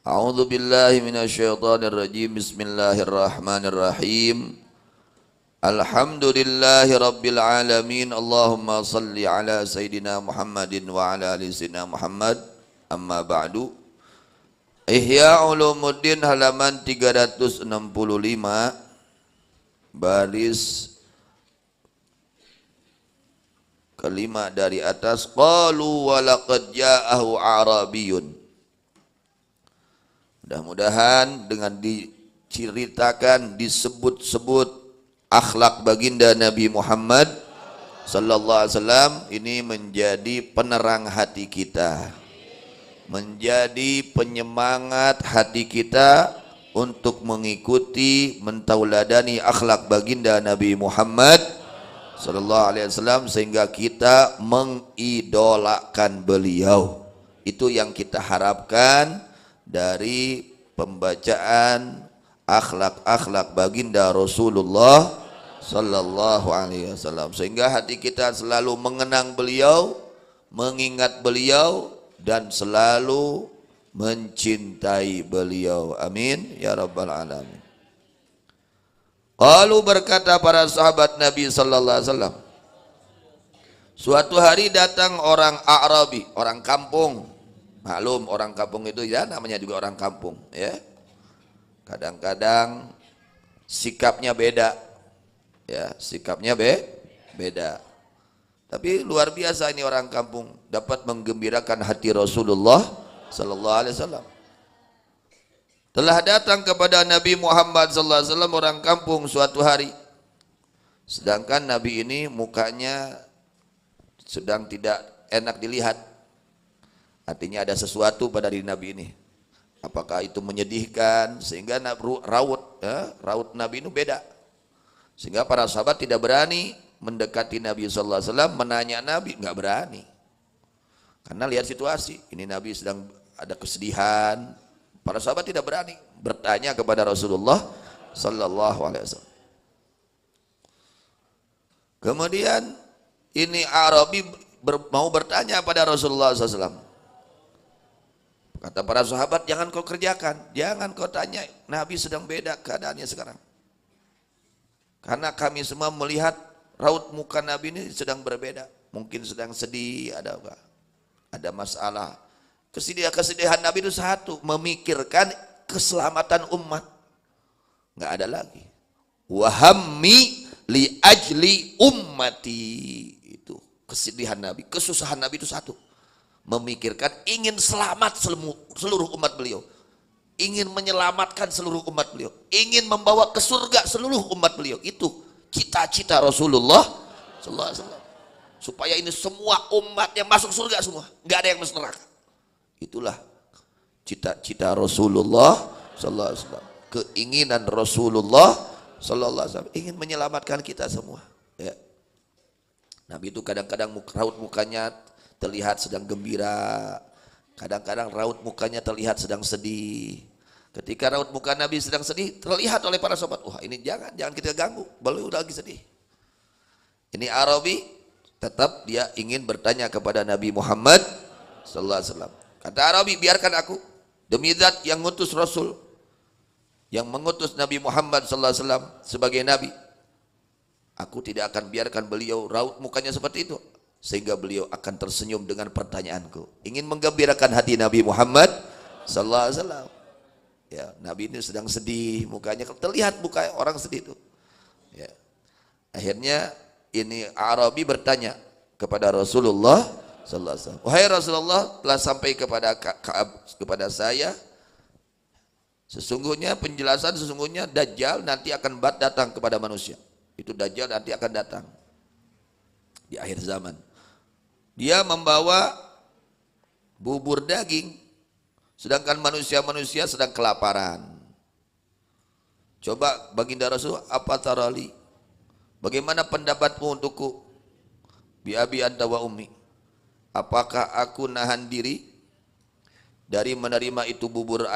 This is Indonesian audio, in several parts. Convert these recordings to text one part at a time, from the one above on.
A'udzu billahi minasyaitonir rajim. Bismillahirrahmanirrahim. Alhamdulillahi rabbil alamin. Allahumma salli ala sayyidina Muhammadin wa ala ali sayyidina Muhammad. Amma ba'du. Ihya Ulumuddin halaman 365 baris kelima dari atas. Qalu wa laqad ja'ahu Arabiyyun. Mudah-mudahan dengan diceritakan, disebut-sebut akhlak baginda Nabi Muhammad sallallahu alaihi wasallam ini menjadi penerang hati kita, menjadi penyemangat hati kita untuk mengikuti, mentauladani akhlak baginda Nabi Muhammad sallallahu alaihi wasallam sehingga kita mengidolakan beliau. Itu yang kita harapkan dari pembacaan akhlak-akhlak baginda Rasulullah sallallahu alaihi wasallam, sehingga hati kita selalu mengenang beliau, mengingat beliau, dan selalu mencintai beliau. Amin ya rabbal alamin. Qalu, berkata para sahabat Nabi sallallahu alaihi wasallam, suatu hari datang orang A'rabi, orang kampung. Maklum orang kampung itu ya namanya juga orang kampung ya. Kadang-kadang sikapnya beda ya, sikapnya beda. Tapi luar biasa ini orang kampung, dapat menggembirakan hati Rasulullah sallallahu alaihi wasallam. Telah datang kepada Nabi Muhammad sallallahu alaihi wasallam orang kampung suatu hari. Sedangkan Nabi ini mukanya sedang tidak enak dilihat. Artinya ada sesuatu pada diri Nabi ini. Apakah itu menyedihkan sehingga raut Nabi itu beda. Sehingga para sahabat tidak berani mendekati Nabi sallallahu alaihi wasallam, menanya Nabi, enggak berani. Karena lihat situasi, ini Nabi sedang ada kesedihan. Para sahabat tidak berani bertanya kepada Rasulullah sallallahu alaihi wasallam. Kemudian ini Arabi mau bertanya pada Rasulullah sallallahu alaihi wasallam. Kata para sahabat, jangan kau kerjakan, jangan kau tanya, Nabi sedang beda keadaannya sekarang. Karena kami semua melihat raut muka Nabi ini sedang berbeda. Mungkin sedang sedih, ada masalah. Kesedihan Nabi itu satu, memikirkan keselamatan umat. Nggak ada lagi. Wahammi li ajli ummati. Itu kesedihan Nabi, kesusahan Nabi itu satu. Memikirkan ingin selamat seluruh umat beliau, ingin menyelamatkan seluruh umat beliau, ingin membawa ke surga seluruh umat beliau. Itu cita-cita Rasulullah sallallahu alaihi wasallam, supaya ini semua umat yang masuk surga semua, nggak ada yang masuk neraka. Itulah cita-cita Rasulullah sallallahu alaihi wasallam, keinginan Rasulullah sallallahu alaihi wasallam, ingin menyelamatkan kita semua ya. Nabi itu kadang-kadang raut mukanya terlihat sedang gembira, kadang-kadang raut mukanya terlihat sedang sedih. Ketika raut muka Nabi sedang sedih, terlihat oleh para sahabat, wah ini jangan kita ganggu, beliau udah lagi sedih. Ini Arabi tetap dia ingin bertanya kepada Nabi Muhammad sallallahu alaihi wasallam. Kata Arabi, biarkan aku, demi zat yang mengutus Rasul, yang mengutus Nabi Muhammad sallallahu alaihi wasallam sebagai Nabi, aku tidak akan biarkan beliau raut mukanya seperti itu, sehingga beliau akan tersenyum dengan pertanyaanku. Ingin menggembirakan hati Nabi Muhammad sallallahu alaihi wasallam. Ya, Nabi ini sedang sedih, mukanya terlihat muka orang sedih itu. Ya. Akhirnya ini Arabi bertanya kepada Rasulullah sallallahu alaihi wasallam. Wahai Rasulullah, telah sampai kepada saya sesungguhnya Dajjal nanti akan datang kepada manusia. Itu Dajjal nanti akan datang di akhir zaman. Dia membawa bubur daging, sedangkan manusia-manusia sedang kelaparan. Coba baginda Rasul, apa tarali? Bagaimana pendapatmu untukku? Bi abi anta wa ummi. Apakah aku nahan diri dari menerima itu bubur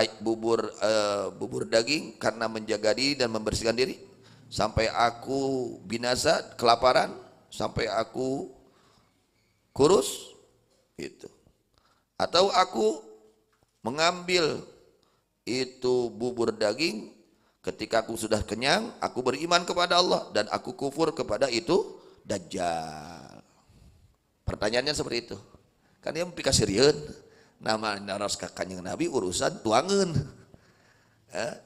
daging karena menjaga diri dan membersihkan diri sampai aku binasa kelaparan, sampai aku kurus itu, atau aku mengambil itu bubur daging, ketika aku sudah kenyang, aku beriman kepada Allah dan aku kufur kepada itu Dajjal. Pertanyaannya seperti itu. Kan dia pikasirieun nama naros ka Kanjeng Nabi urusan tuangeun.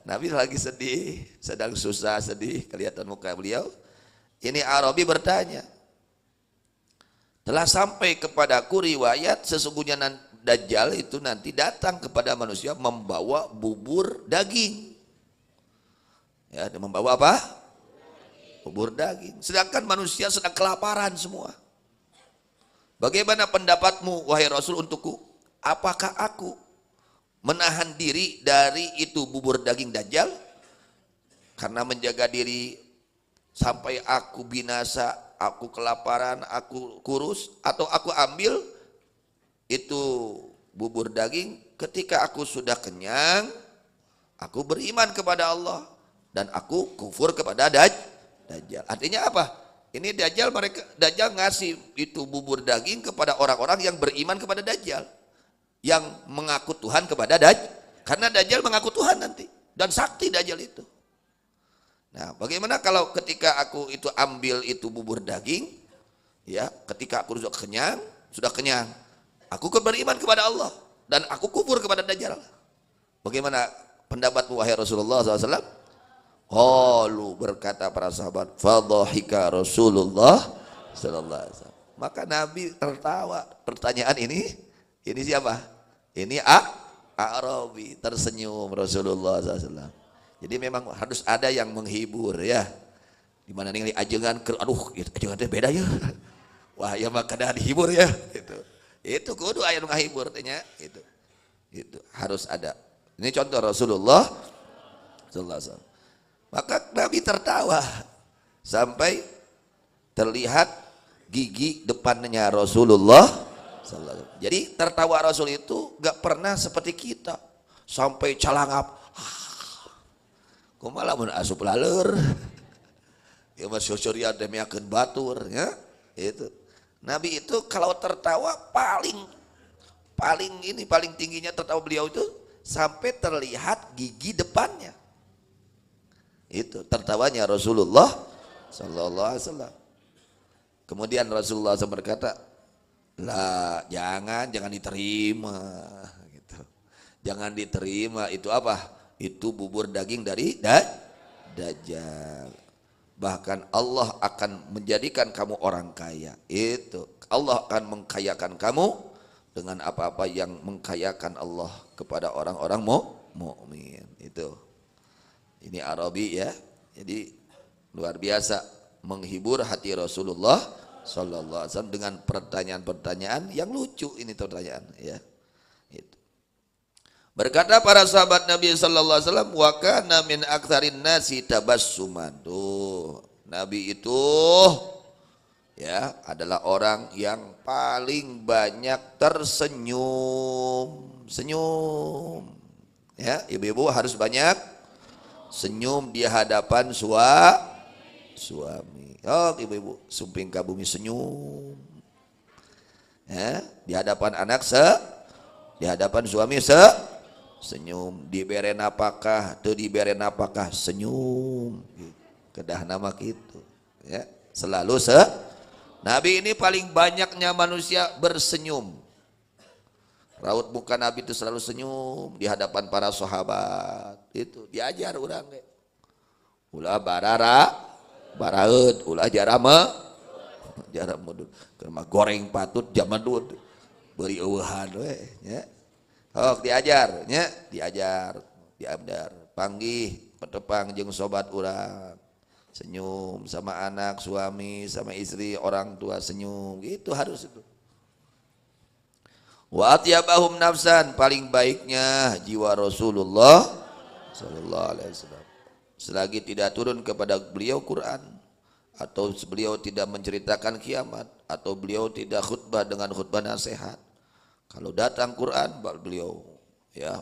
Nabi lagi sedih, sedang susah, sedih, kelihatan muka beliau. Ini Arabi bertanya, telah sampai kepadaku riwayat sesungguhnya Dajjal itu nanti datang kepada manusia membawa bubur daging. Ya, dia membawa apa? Bubur daging. Sedangkan manusia sedang kelaparan semua. Bagaimana pendapatmu wahai Rasul untukku? Apakah aku menahan diri dari itu bubur daging Dajjal karena menjaga diri sampai aku binasa, aku kelaparan, aku kurus, atau aku ambil itu bubur daging ketika aku sudah kenyang, aku beriman kepada Allah dan aku kufur kepada Dajjal. Artinya apa? Ini Dajjal ngasih itu bubur daging kepada orang-orang yang beriman kepada Dajjal, yang mengaku Tuhan kepada Dajjal, karena Dajjal mengaku Tuhan nanti dan sakti Dajjal itu. Nah, bagaimana kalau ketika aku itu ambil itu bubur daging, ya, ketika aku sudah kenyang, aku beriman kepada Allah dan aku kufur kepada Dajjal. Bagaimana pendapatmu wahai Rasulullah SAW? Qalu, berkata para sahabat, fadhahika Rasulullah sallallahu alaihi wasallam. Maka Nabi tertawa. Pertanyaan ini siapa? Ini Arabi, tersenyum Rasulullah SAW. Jadi memang harus ada yang menghibur ya. Dimana nih ajengan, aduh ajengan teh beda ya. Wah ya maka dah dihibur ya. Itu kudu aya nu ngahibur tanya itu. Itu harus ada. Ini contoh Rasulullah sallallahu alaihi wasallam. Maka Nabi tertawa sampai terlihat gigi depannya Rasulullah. Jadi tertawa Rasul itu gak pernah seperti kita sampai calangap. Kumaha mun asup laleur. Ya mah sosorian teh meakeun batur ya. Itu. Nabi itu kalau tertawa paling tingginya tertawa beliau itu sampai terlihat gigi depannya. Itu tertawanya Rasulullah sallallahu alaihi wasallam. Kemudian Rasulullah SAW berkata, lah jangan diterima gitu. Jangan diterima, itu apa? Itu bubur daging dari Dajjal. Bahkan Allah akan menjadikan kamu orang kaya. Itu Allah akan mengkayakan kamu dengan apa-apa yang mengkayakan Allah kepada orang-orang mukmin. Itu. Ini Arabi ya. Jadi luar biasa menghibur hati Rasulullah sallallahu alaihi wasallam dengan pertanyaan-pertanyaan yang lucu. Ini pertanyaan ya. Itu. Berkata para sahabat Nabi sallallahu alaihi wasallam, wa kana min aktsarin nasi tabassuman. Tuh, Nabi itu ya adalah orang yang paling banyak tersenyum. Senyum. Ya, ibu-ibu harus banyak senyum di hadapan suami. Oh, ibu-ibu, sumping ka bumi senyum. Ya, di hadapan anak di hadapan suami senyum. Dibere napakah, teu dibere napakah senyum. Kedah nama gitu. Ya, selalu Nabi ini paling banyaknya manusia bersenyum. Raut muka Nabi itu selalu senyum di hadapan para sahabat. Itu diajar urang ge. Ulah baraeut, ulah jarama mudun. Keur mah goreng patut jamadud. Beri eueuhan we nya. Hok diajar nya, diajar. Panggih petepang jeung sobat urang. Senyum sama anak, suami, sama istri, orang tua senyum. Gitu harus itu. Wa atyabahum nafsan, paling baiknya jiwa Rasulullah sallallahu alaihi wasallam. Selagi tidak turun kepada beliau Quran, atau beliau tidak menceritakan kiamat, atau beliau tidak khutbah dengan khutbah nasihat. Kalau datang Quran, beliau ya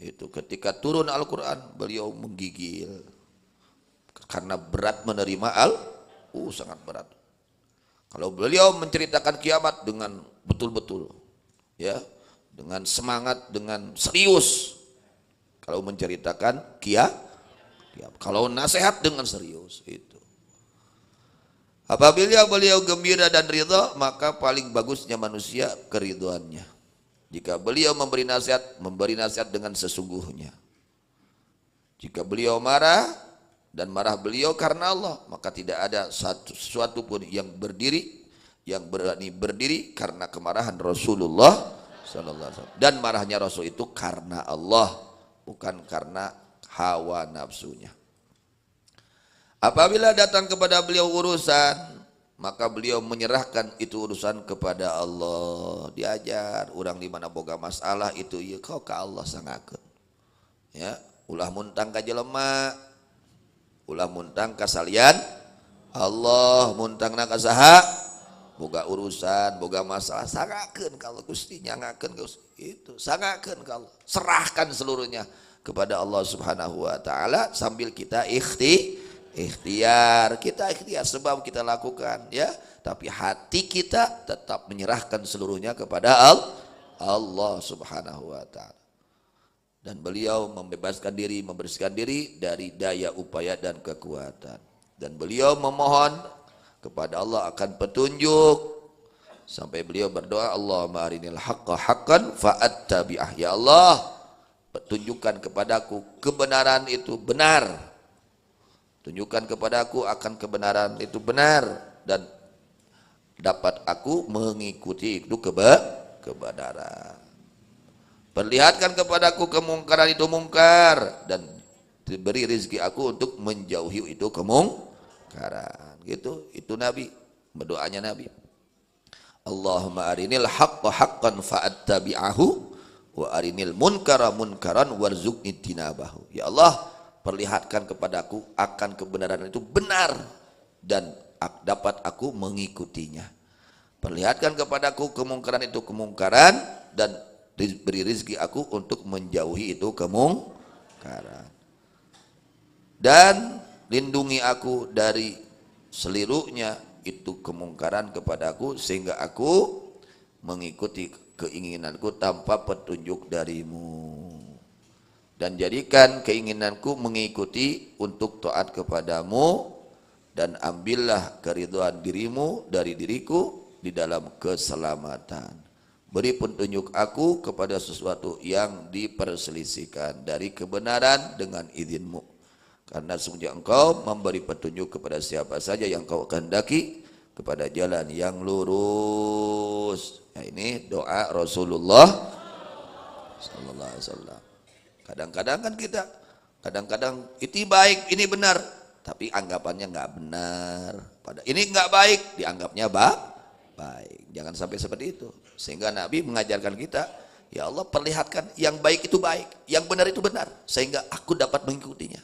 itu ketika turun Al-Quran beliau menggigil karena berat menerima sangat berat. Kalau beliau menceritakan kiamat dengan betul-betul ya, dengan semangat, dengan serius, Kalau menceritakan kalau nasihat dengan serius itu. Apabila beliau gembira dan ridha, maka paling bagusnya manusia keriduannya. Jika beliau memberi nasihat dengan sesungguhnya. Jika beliau marah dan marah beliau karena Allah, maka tidak ada sesuatu pun yang berani berdiri karena kemarahan Rasulullah sallallahu alaihi wasallam. Dan marahnya Rasul itu karena Allah, bukan karena hawa nafsunya. Apabila datang kepada beliau urusan, maka beliau menyerahkan itu urusan kepada Allah. Diajar orang di mana boga masalah itu ya kau ke Allah sangakeun. Ya, ulah muntang ka jelema, ulah muntang ka salian Allah, muntangna ka saha? Boga urusan, boga masalah, sangakeun ka Allah, Gusti nyangakeun Gusti. Itu sangakeun ka Allah. Serahkan seluruhnya kepada Allah Subhanahu wa taala sambil kita ikhtiar sebab kita lakukan ya, tapi hati kita tetap menyerahkan seluruhnya kepada Allah Subhanahu wa taala. Dan beliau membebaskan diri, membersihkan diri dari daya upaya dan kekuatan. Dan beliau memohon kepada Allah akan petunjuk sampai beliau berdoa, Allahumma arinil haqqa haqqan fa'attabi'ah. Ya Allah, tunjukkan kepadaku kebenaran itu benar. Tunjukkan kepadaku akan kebenaran itu benar dan dapat aku mengikuti itu kebenaran. Perlihatkan kepadaku kemungkaran itu mungkar dan diberi rezeki aku untuk menjauhi itu kemungkaran. Gitu, itu Nabi, berdoanya Nabi. Allahumma arinil haqqa haqqan fa'attabi'ahu wa arinil munkara munkaran warzuqni tinabahu. Ya Allah, perlihatkan kepadaku akan kebenaran itu benar dan dapat aku mengikutinya. Perlihatkan kepadaku kemungkaran itu kemungkaran dan beri rezeki aku untuk menjauhi itu kemungkaran. Dan lindungi aku dari selirunya itu kemungkaran kepadaku sehingga aku mengikuti keinginanku tanpa petunjuk darimu. Dan jadikan keinginanku mengikuti untuk taat kepadamu dan ambillah keridhaan dirimu dari diriku di dalam keselamatan. Beri petunjuk aku kepada sesuatu yang diperselisihkan dari kebenaran dengan izinmu. Karena sungguhnya engkau memberi petunjuk kepada siapa saja yang kau kehendaki kepada jalan yang lurus. Nah, ini doa Rasulullah sallallahu alaihi wasallam. Kadang-kadang kan kita, itu baik, ini benar, tapi anggapannya nggak benar. Ini nggak baik, dianggapnya baik. Jangan sampai seperti itu. Sehingga Nabi mengajarkan kita, ya Allah perlihatkan yang baik itu baik, yang benar itu benar, sehingga aku dapat mengikutinya.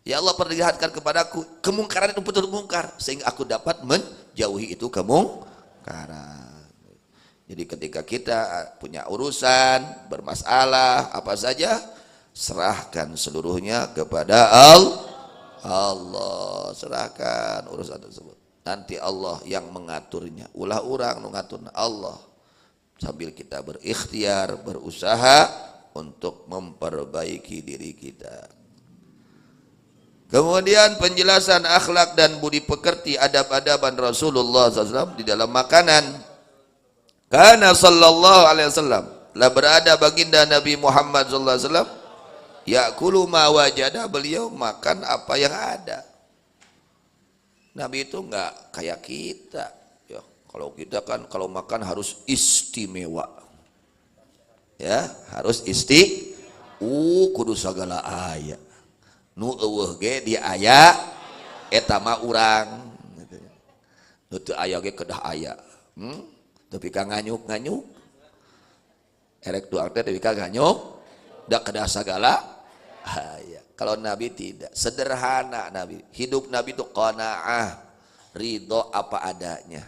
Ya Allah perlihatkan kepadaku kemungkaran itu betul mungkar, sehingga aku dapat menjauhi itu kemungkaran. Jadi ketika kita punya urusan, bermasalah, apa saja, serahkan seluruhnya kepada Allah. Serahkan urusan tersebut. Nanti Allah yang mengaturnya. Ulah orang mengaturnya Allah. Sambil kita berikhtiar, berusaha untuk memperbaiki diri kita. Kemudian penjelasan akhlak dan budi pekerti adab-adaban Rasulullah SAW di dalam makanan. Karena sallallahu alaihi wasallam lah berada baginda Nabi Muhammad sallallahu alaihi wasallam ya'kulu ma wajada, beliau makan apa yang ada. Nabi itu enggak kayak kita ya. Kalau kita kan kalau makan harus istimewa. Ya, harus kudu sagala aya. Nu eueuh ge di aya eta mah urang gitu. Nu teu aya ge kedah aya. Tapi ka nganyuk-nganyuk erek tuang teh tapi ka nganyuk da kedah sagala aya. Kalau Nabi tidak, sederhana Nabi. Hidup Nabi itu qanaah, ridho apa adanya.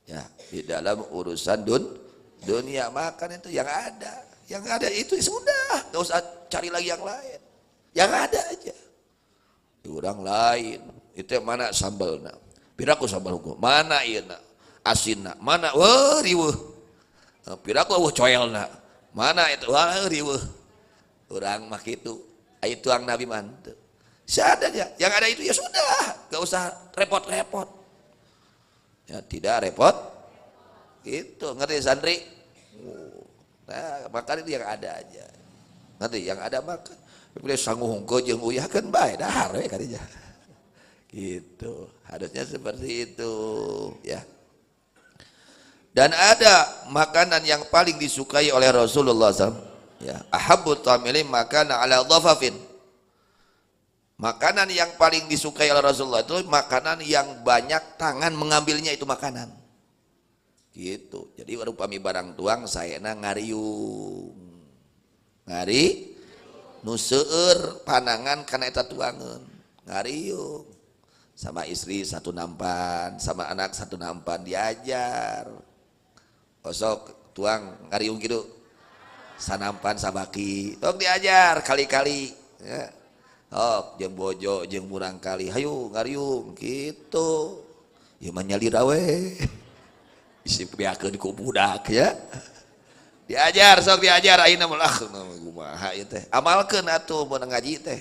Ya, di dalam urusan dunia makan itu yang ada. Yang ada itu sudah, enggak usah cari lagi yang lain. Yang ada aja. Di orang lain, itu yang mana sambalna? Piraku sambal hukum. Mana ieu na? Asinna. Mana riweuh. Piraku coelna. Mana itu riweuh. Orang mah itu tuang Nabi mantu. Seadanya, yang ada itu ya sudah, gak usah repot-repot. Ya tidak repot, itu ngerti santri? Nah, makan itu yang ada aja. Ngerti? Yang ada makan. Boleh sanggup hongko jeung uyah kan bae dahar we kadinya. Gitu, harusnya seperti itu, ya. Dan ada makanan yang paling disukai oleh Rasulullah SAW, ya. Ahabbut ta'amili makana ala dhafafin. Makanan yang paling disukai oleh Rasulullah itu makanan yang banyak tangan mengambilnya itu makanan. Gitu. Jadi upami barang tuang saena ngariung. Ngari nu seueur panangan kana eta tuangeun. Ngariung. Sama istri satu nampan, sama anak satu nampan diajar. Osok tuang ngariung gitu. Sanampan sabaki. Tok diajar kali-kali, ya. Oh, jeung bojo jeung murang kali hayu ngariung gitu. Ya manyalira we. Isi piakeun ku budak ya. Diajar sok diajar ayeuna mah kumaha ieu teh. Amalkeun atuh mun ngaji teh.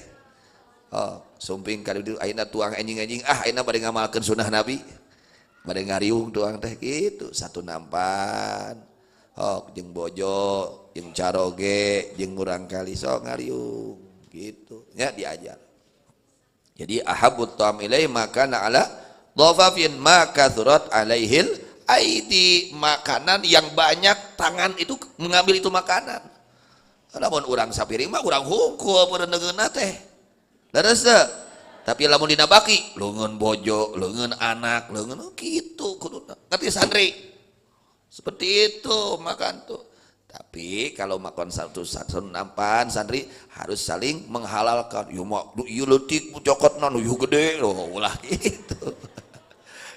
Oh, sumping ka dieu ayeuna tuang enjing-enjing ayeuna bade ngamalkeun sunah Nabi. Bade ngariung tuang teh gitu, satu nampan. Oh, jeung bojo, jeung caroge, jeung murang kali sok ngariung. Gitu ya, diajar. Jadi ahabut ta'am ilai makana ala dhafafin ma kathurat alaihil aidi, makanan yang banyak tangan itu mengambil itu makanan. Lamun urang sapiring mah urang hungkul peureuneugeunna teh leres teh, tapi lamun dina baki leungeun bojo leungeun anak leungeun kitu kuduna ngerti santri seperti itu makan tuh. Tapi kalau makan satu nampan santri harus saling menghalalkan. Ieu leutik cokotna nu gede loh ulah gitu.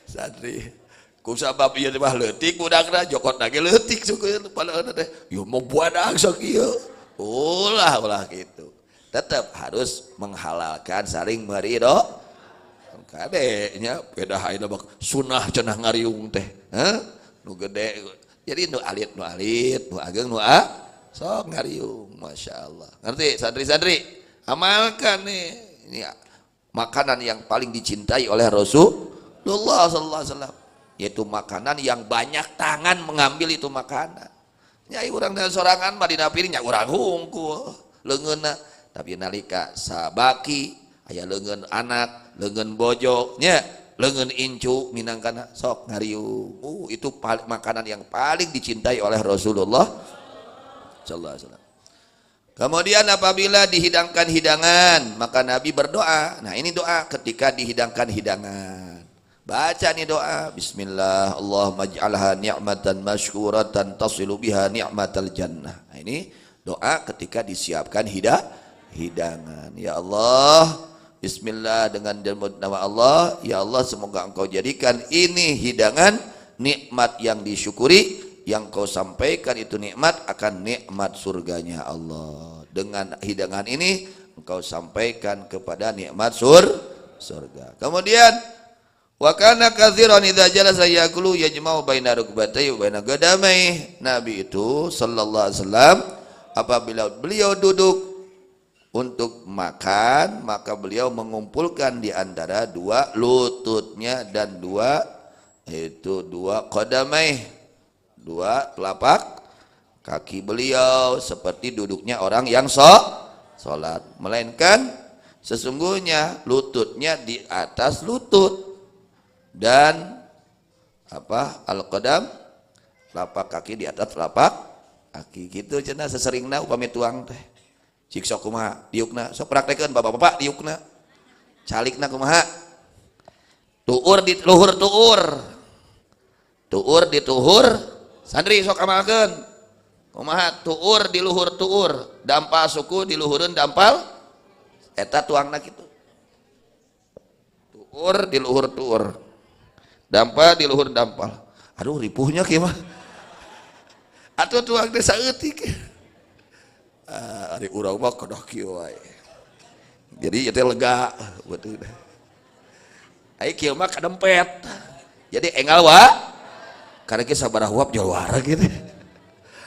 Santri ku sabab ieu mah leutik budakna jokotna ge leutik sukeun paleuna teh. Ieu mah buadag sok ieu. Ulah gitu. Tetap harus menghalalkan saling meridho. Kade nya beda haina bak sunah cenah ngariung teh. Nu gede. Jadi nu alit, nu ageng, sok ngariung, masya Allah. Ngerti santri-santri? Amalkan nih. Ini makanan yang paling dicintai oleh Rasulullah SAW. Yaitu makanan yang banyak tangan mengambil itu makanan. Nyai urang dan sorangan mah dina piring nya urang hungkul leungeunna. Tapi nalika sabaki aya leungeun anak, leungeun bojo nya. Leungeun incu minangkana sok ngariung. Itu makanan yang paling dicintai oleh Rasulullah sallallahu alaihi wasallam. Kemudian apabila dihidangkan hidangan, maka Nabi berdoa. Nah, ini doa ketika dihidangkan hidangan. Baca nih doa, bismillah, Allahumma ij'alha ni'matan mashkuratan tasilu biha ni'matal jannah. Nah, ini doa ketika disiapkan hidangan. Ya Allah, bismillah dengan nama Allah, ya Allah semoga engkau jadikan ini hidangan nikmat yang disyukuri, yang kau sampaikan itu nikmat akan nikmat surganya Allah. Dengan hidangan ini engkau sampaikan kepada nikmat surga. Kemudian wa kana katsiran idza jalasa yaqulu yajma'u baina rukbatayhi wa baina qadamaihi. Nabi itu sallallahu alaihi wasallam apabila beliau duduk untuk makan, maka beliau mengumpulkan di antara dua lututnya dan dua qadamai, dua telapak kaki beliau, seperti duduknya orang yang salat. Melainkan sesungguhnya lututnya di atas lutut dan al-qadam, telapak kaki di atas telapak kaki. Gitu cenah seseringna upami tuang teh. Cik sok kumaha diukna, sok praktekeun bapak-bapak diukna. Calikna kumaha? Tuur di luhur tuur. Tuur di tuhur. Santri sok amalkeun. Kumaha tuur di luhur tuur, dampal suku di luhureun dampal. Eta tuangna kitu. Tuur di luhur tuur. Dampal di luhur dampal. Aduh ripuhnya kieu mah. Atuh tuang teh saeutik. Ari urang mah kodoh kieu wae. Jadi teh lega betul. Ai kieu mah kadempet. Jadi enggal wa karena ge sabaraha uap jual wareg gitu.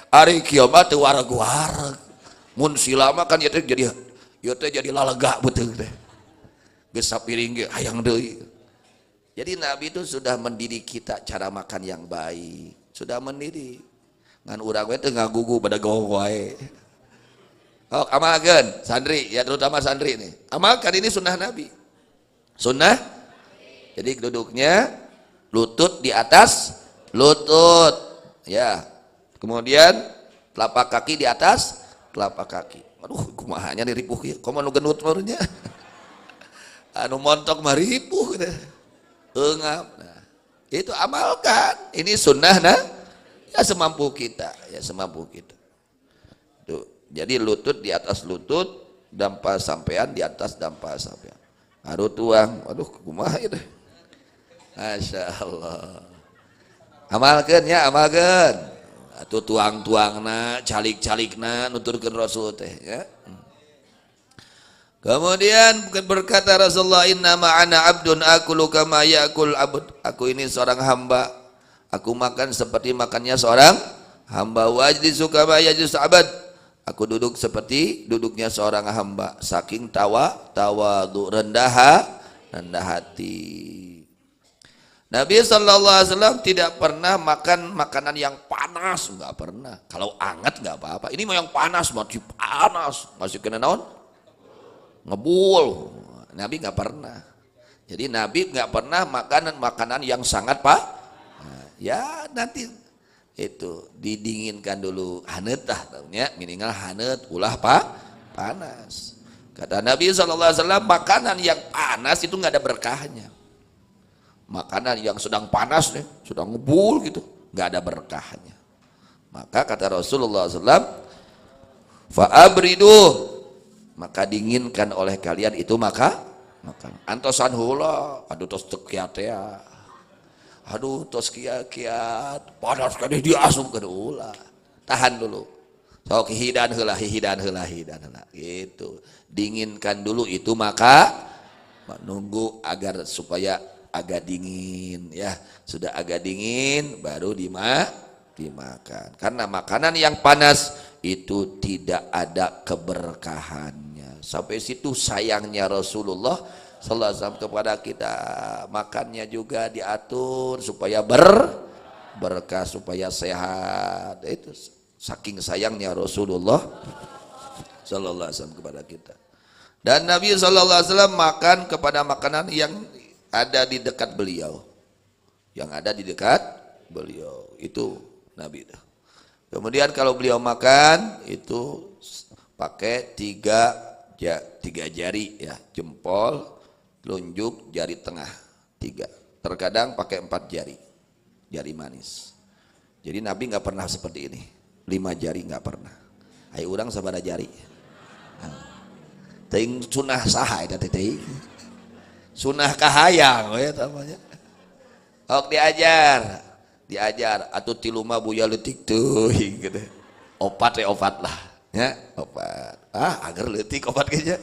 Ari kieu mah teu wareg-wareg. mun silama kan ieu jadi lalega betul teh. Geus sapiring ge hayang deui. Jadi Nabi itu sudah mendidik kita cara makan yang baik, sudah mendidik. Ngan urang we teh ngagugu pada gowong wae. Oh, amalkan santri ya, terutama santri ini. Amalkan, ini sunnah Nabi. Sunnah. Jadi duduknya lutut di atas lutut, ya. Kemudian telapak kaki di atas telapak kaki. Aduh, kumahanya diripuh ya. Komo nu genut meureunnya. Anu montok mah ripuh gitu. Eungap. Nah, itu amalkan. Ini sunnah nah. Ya semampu kita, ya semampu kita. Tuh. Jadi lutut di atas lutut, dampa sampean di atas dampa sampean. Haru tuang, waduh kumaha itu. Masya Allah. Amalkan ya, amalkan. Atuh tuang-tuangna, calik-calikna, nuturkeun Rasul teh ya. Kemudian berkata Rasulullah, innama ana abdun akulu kama yakul abd. Aku ini seorang hamba. Aku makan seperti makannya seorang hamba. Wajlisu kama yajlisu abad. Aku duduk seperti duduknya seorang hamba. Saking tawadu, rendah hati. Nabi SAW tidak pernah makan makanan yang panas, enggak pernah. Kalau anget enggak apa-apa. Ini mau yang panas, masih panas, masih kena naon? Ngebul. Nabi enggak pernah. Jadi Nabi enggak pernah makanan yang sangat nah, ya nanti itu didinginkan dulu, haneut tah taunya, minimal haneut ulah panas. Kata Nabi SAW, makanan yang panas itu nggak ada berkahnya. Makanan yang sedang panas nih, sedang ngebul gitu, nggak ada berkahnya. Maka kata Rasulullah SAW, fa'abridu, maka dinginkan oleh kalian itu makan. Antosan hula, aduh tos tekiatea. Aduh tos kiat panas kadeh diasup ke ulah. Tahan dulu. Sok hidan heula gitu. Dinginkan dulu itu maka menunggu agar supaya agak dingin ya. Sudah agak dingin baru dimakan. Karena makanan yang panas itu tidak ada keberkahannya. Sampai situ sayangnya Rasulullah sallallahu alaihi wasallam kepada kita, makannya juga diatur supaya berkah, supaya sehat. Itu saking sayangnya Rasulullah sallallahu alaihi wasallam kepada kita. Dan Nabi sallallahu alaihi wasallam makan kepada makanan yang ada di dekat beliau. Yang ada di dekat beliau. Itu Nabi. Kemudian kalau beliau makan itu pakai tiga jari ya, jempol, telunjuk, jari tengah, 3. Terkadang pakai 4 jari manis. Jadi Nabi nggak pernah seperti ini, 5 jari nggak pernah. Ayo urang sabaraha jari. Teuing sunah saha eta teh? Sunah kahayang we namanya. Ok diajar atuh 3 mah buya leutik teuing gitu. Opat lah ya, opat. Agar leutik opat ge nya.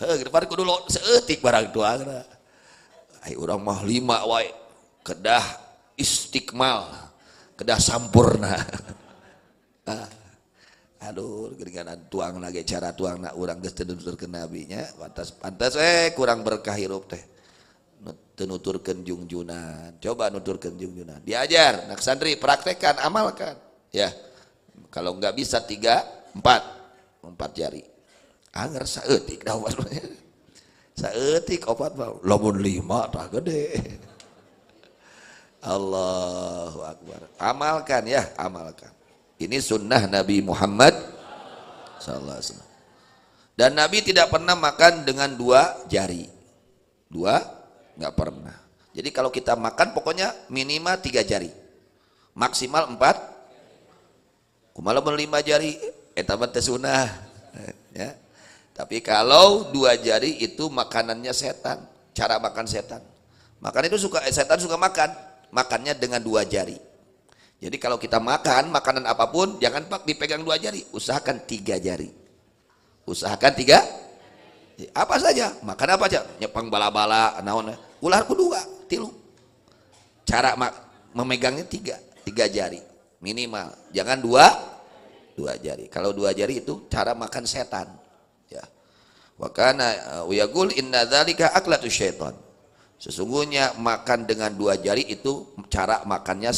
Depan kudu seeutik barang tuangna. Ai urang mah 5 wae. Kedah istiqmal, kedah sampurna. Aduh, geuningan tuangna ge cara tuangna urang geus teu nuturkeun Nabi nya, pantas kurang berkah hirup teh. Teu nuturkeun junjunan. Coba nuturkeun junjunan. Diajar, nak santri praktekkan, amalkan. Ya. Kalau enggak bisa 3, 4 jari. Anger saeutik dah maksudnya. Saeutik opat mah lamun 5 tah gede. Allahu Akbar. Amalkan ya, amalkan. Ini sunnah Nabi Muhammad sallallahu alaihi wasallam. Dan Nabi tidak pernah makan dengan 2 jari. 2 enggak pernah. Jadi kalau kita makan pokoknya minimal 3 jari. Maksimal 4. Kumaha lamun 5 jari eta mah teh sunah. Ya. Tapi kalau 2 jari itu makanannya setan, cara makan setan. Makan itu setan suka makannya dengan 2 jari. Jadi kalau kita makan makanan apapun jangan dipegang 2 jari, usahakan 3 jari. Usahakan 3. Apa saja, makan apa aja, nyepang bala-bala, naon, ulah ku 2, 3. Cara memegangnya 3 jari minimal, jangan 2 dua jari. Kalau dua jari itu cara makan setan. Ya. Wa kana yaqul inna dzalika aklatu syaitan. Sesungguhnya makan dengan dua jari itu cara makannya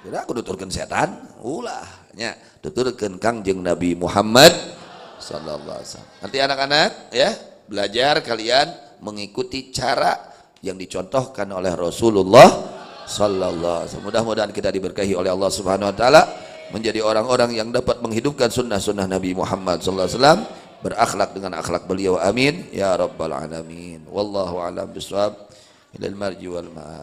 kira aku tuturkeun setan, ulah nya tuturkeun Kangjeng Nabi Muhammad sallallahu alaihi wasallam. Nanti anak-anak ya, belajar kalian mengikuti cara yang dicontohkan oleh Rasulullah sallallahu alaihi wasallam. Mudah-mudahan kita diberkahi oleh Allah Subhanahu wa taala menjadi orang-orang yang dapat menghidupkan sunnah-sunnah Nabi Muhammad sallallahu alaihi wasallam, berakhlak dengan akhlak beliau. Amin ya rabbal alamin. Wallahu a'lam bishawab. Ilal marji wal ma'ad.